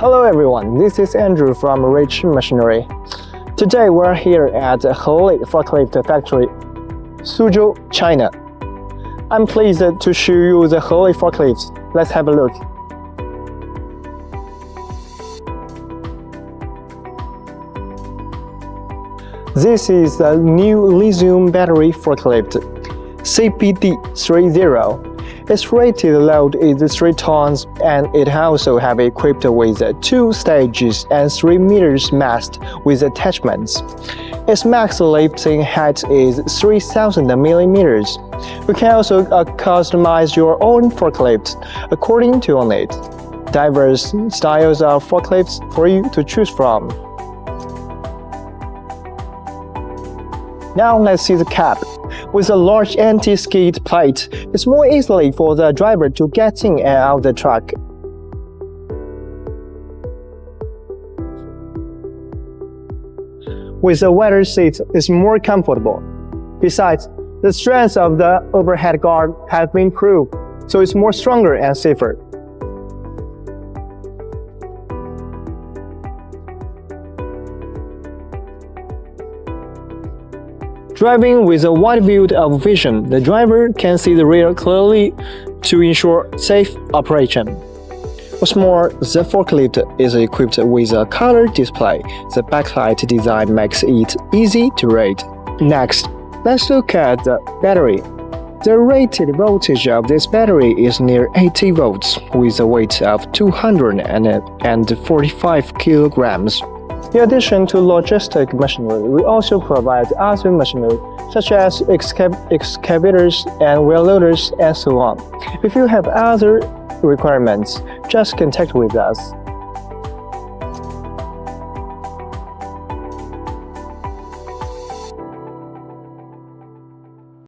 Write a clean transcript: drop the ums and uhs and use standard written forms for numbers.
Hello everyone, this is Andrew from RICHMCHN. Today we're here at the HELI Forklift factory, Suzhou, China. I'm pleased to show you the HELI forklifts. Let's have a look. This is the new lithium battery forklift, CPCD30. Its rated load is 3 tons and it also have equipped with 2 stages and 3 meters mast with attachments. Its max lifting height is 3,000 millimeters. You can also customize your own forklift according to your need. Diverse styles of forklifts for you to choose from. Now let's see the cab. With a large anti-skid plate, it's more easily for the driver to get in and out of the truck. With a wider seat, it's more comfortable. Besides, the strength of the overhead guard has been improved, so it's more stronger and safer. Driving with a wide field of vision, the driver can see the rear clearly to ensure safe operation. What's more, the forklift is equipped with a color display. The backlight design makes it easy to read. Next, let's look at the battery. The rated voltage of this battery is near 80 volts, with a weight of 245 kilograms. In addition to logistic machinery, we also provide other machinery such as excavators and wheel loaders and so on. If you have other requirements, just contact with us.